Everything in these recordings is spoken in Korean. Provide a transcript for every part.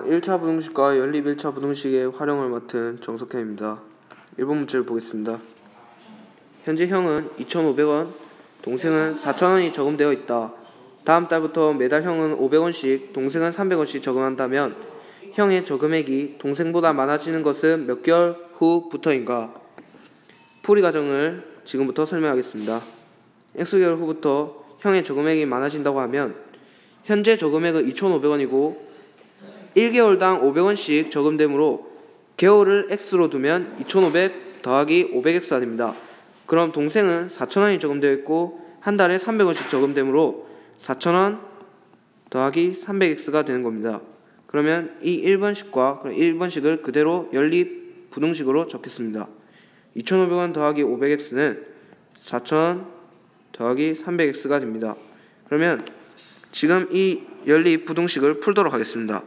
1차 부등식과 연립 1차 부등식의 활용을 맡은 정석현입니다. 1번 문제를 보겠습니다. 현재 형은 2,500원, 동생은 4,000원이 저금되어 있다. 다음 달부터 매달 형은 500원씩, 동생은 300원씩 저금한다면 형의 저금액이 동생보다 많아지는 것은 몇 개월 후부터인가? 풀이 과정을 지금부터 설명하겠습니다. X개월 후부터 형의 저금액이 많아진다고 하면 현재 저금액은 2,500원이고 1개월당 500원씩 저금되므로 개월을 X로 두면 2,500 더하기 500X가 됩니다. 그럼 동생은 4,000원이 저금되어 있고 한 달에 300원씩 저금되므로 4,000원 더하기 300X가 되는 겁니다. 그러면 이 1번식을 그대로 연립 부등식으로 적겠습니다. 2,500원 더하기 500X는 4,000원 더하기 300X가 됩니다. 그러면 지금 이 연립 부등식을 풀도록 하겠습니다.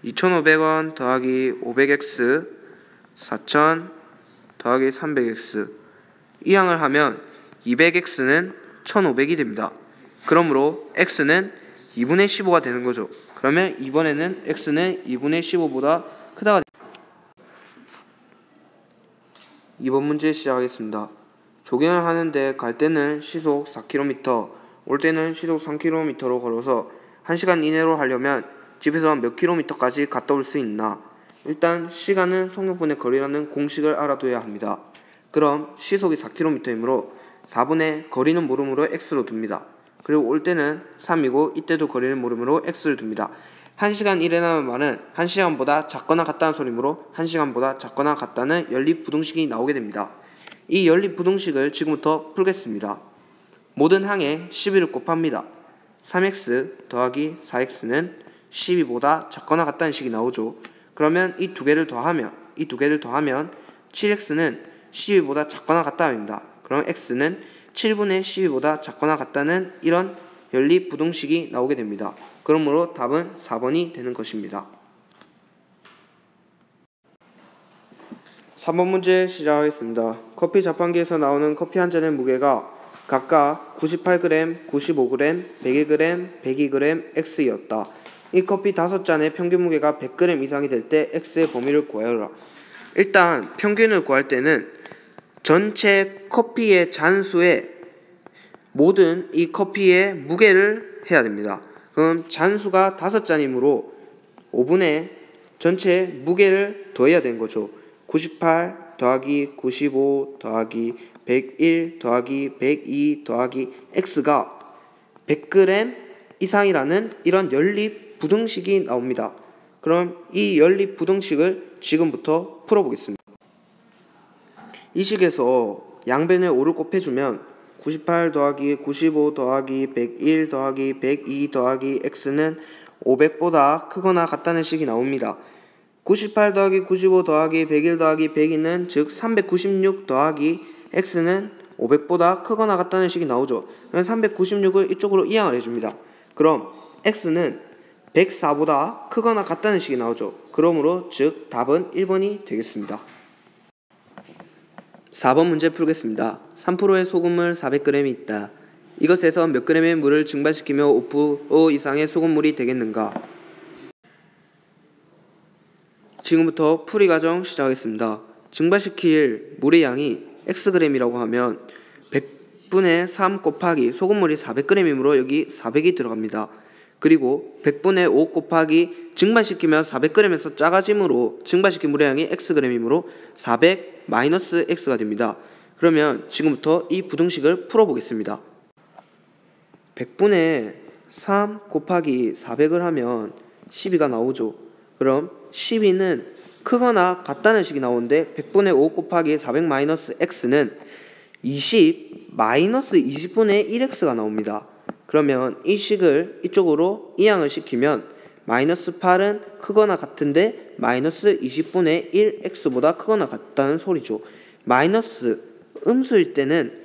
2,500원 더하기 500X 4,000 더하기 300X 이 항을 하면 200X는 1,500이 됩니다. 그러므로 X는 2분의 15가 되는 거죠. 그러면 이번에는 X는 2분의 15보다 크다가 2번 문제 시작하겠습니다. 조깅을 하는데 갈 때는 시속 4km, 올 때는 시속 3km로 걸어서 1시간 이내로 하려면 집에서 몇 km까지 갔다 올 수 있나? 일단 시간은 속력분의 거리라는 공식을 알아둬야 합니다. 그럼 시속이 4km이므로 4분의 거리는 모름으로 X로 둡니다. 그리고 올 때는 3이고 이때도 거리는 모름으로 X를 둡니다. 1시간 이내라는 말은 1시간보다 작거나 같다는 소리므로 1시간보다 작거나 같다는 연립부등식이 나오게 됩니다. 이 연립부등식을 지금부터 풀겠습니다. 모든 항에 12를 곱합니다. 3x 더하기 4x는 12보다 작거나 같다는 식이 나오죠. 그러면 이 두 개를 더하면 7x는 12보다 작거나 같다입니다. 그럼 x는 7분의 12보다 작거나 같다는 이런 연립부등식이 나오게 됩니다. 그러므로 답은 4번이 되는 것입니다. 3번 문제 시작하겠습니다. 커피 자판기에서 나오는 커피 한 잔의 무게가 각각 98g, 95g, 102g, 102g, X였다. 이 커피 5잔의 평균 무게가 100g 이상이 될 때 X의 범위를 구하여라. 일단 평균을 구할 때는 전체 커피의 잔수의 모든 이 커피의 무게를 해야 됩니다. 그럼 잔수가 5잔이므로 5분의 전체 무게를 더해야 되는 거죠. 98 더하기 95 더하기 101 더하기 102 더하기 X가 100g 이상이라는 이런 연립 부등식이 나옵니다. 그럼 이 연립 부등식을 지금부터 풀어보겠습니다. 이 식에서 양변에 5를 곱해주면 98 더하기 95 더하기 101 더하기 102 더하기 X는 500보다 크거나 같다는 식이 나옵니다. 98 더하기 95 더하기 101 더하기 102는 즉 396 더하기 X는 500보다 크거나 같다는 식이 나오죠. 그럼 396을 이쪽으로 이항을 해줍니다. 그럼 X는 104보다 크거나 같다는 식이 나오죠. 그러므로 즉 답은 1번이 되겠습니다. 4번 문제 풀겠습니다. 3%의 소금물 400g이 있다. 이것에서 몇 g의 물을 증발시키며 5% 이상의 소금물이 되겠는가? 지금부터 풀이 과정 시작하겠습니다. 증발시킬 물의 양이 Xg이라고 하면 100분의 3 곱하기 소금물이 400g이므로 여기 400이 들어갑니다. 그리고 100분의 5 곱하기 증발시키면 400g에서 작아지므로 증발시킨 물의 양이 Xg이므로 400 마이너스 X가 됩니다. 그러면 지금부터 이 부등식을 풀어보겠습니다. 100분의 3 곱하기 400을 하면 12가 나오죠. 그럼 12는 크거나 같다는 식이 나오는데 100분의 5 곱하기 400 마이너스 X는 20 마이너스 20분의 1X가 나옵니다. 그러면 이 식을 이쪽으로 이항을 시키면 마이너스 8은 크거나 같은데 마이너스 20분의 1X보다 크거나 같다는 소리죠. 마이너스 음수일 때는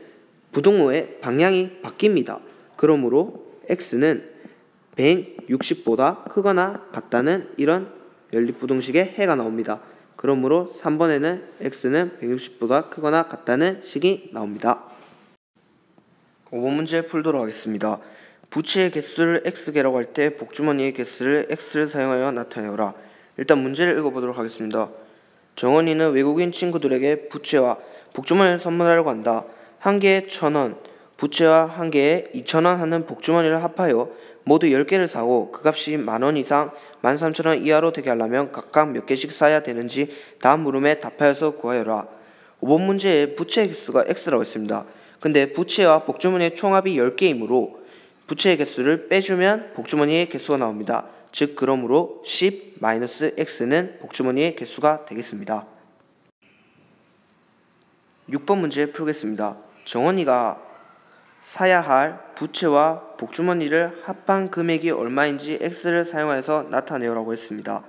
부동호의 방향이 바뀝니다. 그러므로 X는 160보다 크거나 같다는 이런 연립부등식의 해가 나옵니다. 그러므로 3번에는 X는 160보다 크거나 같다는 식이 나옵니다. 5번 문제 풀도록 하겠습니다. 부치의 개수를 X개라고 할 때 복주머니의 개수를 X를 사용하여 나타내어라. 일단 문제를 읽어보도록 하겠습니다. 정원이는 외국인 친구들에게 부채와 복주머니를 선물하려고 한다. 한 개에 1,000원, 부채와 한 개에 2,000원 하는 복주머니를 합하여 모두 10개를 사고 그 값이 10,000원 이상 13,000원 이하로 되게 하려면 각각 몇 개씩 사야 되는지 다음 물음에 답하여서 구하여라. 5번 문제에 부채의 개수가 x라고 했습니다. 근데 부채와 복주머니의 총합이 10개이므로 부채의 개수를 빼주면 복주머니의 개수가 나옵니다. 즉 그러므로 10-x는 복주머니의 개수가 되겠습니다. 6번 문제 풀겠습니다. 정원이가 사야 할 부채와 복주머니를 합한 금액이 얼마인지 x를 사용해서 나타내라고 했습니다.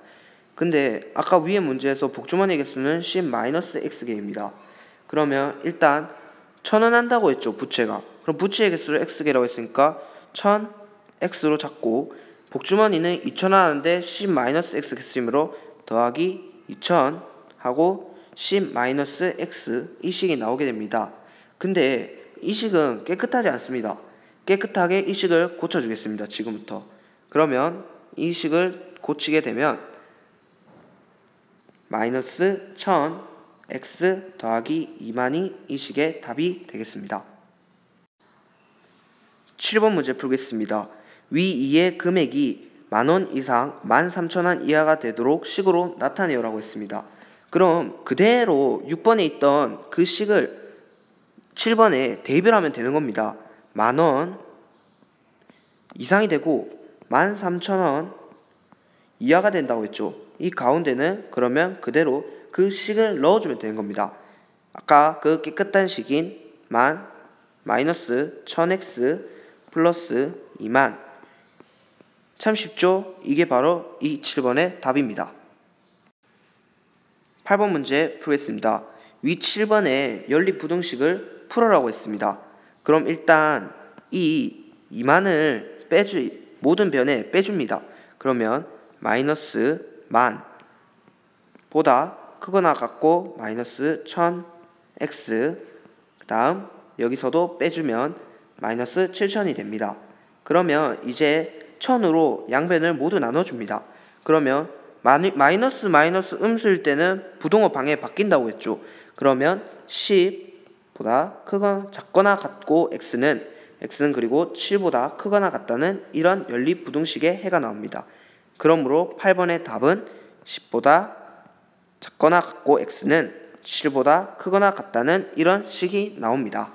근데 아까 위의 문제에서 복주머니 개수는 10-x개입니다. 그러면 일단 1,000원 한다고 했죠, 부채가. 그럼 부채의 개수를 x개라고 했으니까 1000x로 잡고 복주머니는 2,000원 하는데 10-x 개수이므로 더하기 2,000 하고 10-x 이 식이 나오게 됩니다. 근데 이 식은 깨끗하지 않습니다. 깨끗하게 이 식을 고쳐주겠습니다. 지금부터. 그러면 이 식을 고치게 되면 마이너스 1000x 더하기 2만이 이 식의 답이 되겠습니다. 7번 문제 풀겠습니다. 위 이의 금액이 10,000원 이상 13,000원 이하가 되도록 식으로 나타내라고 했습니다. 그럼 그대로 6번에 있던 그 식을 7번에 대입을 하면 되는 겁니다. 10,000원 이상이 되고 13,000원 이하가 된다고 했죠. 이 가운데는 그러면 그대로 그 식을 넣어주면 되는 겁니다. 아까 그 깨끗한 식인 마이너스 1000x 플러스 2만. 참 쉽죠? 이게 바로 이 7번의 답입니다. 8번 문제 풀겠습니다. 위 7번에 연립부등식을 풀어라고 했습니다. 그럼 일단 이 2만을 모든 변에 빼줍니다. 그러면 마이너스 만 보다 크거나 같고 마이너스 1000x 그 다음 여기서도 빼주면 마이너스 7000이 됩니다. 그러면 이제 1000으로 양변을 모두 나눠줍니다. 그러면 마이너스 음수일 때는 부동호 방에 바뀐다고 했죠. 그러면 10보다 크거나 작거나 같고 x는 그리고 7보다 크거나 같다는 이런 연립부등식의 해가 나옵니다. 그러므로 8번의 답은 10보다 작거나 같고 x는 7보다 크거나 같다는 이런 식이 나옵니다.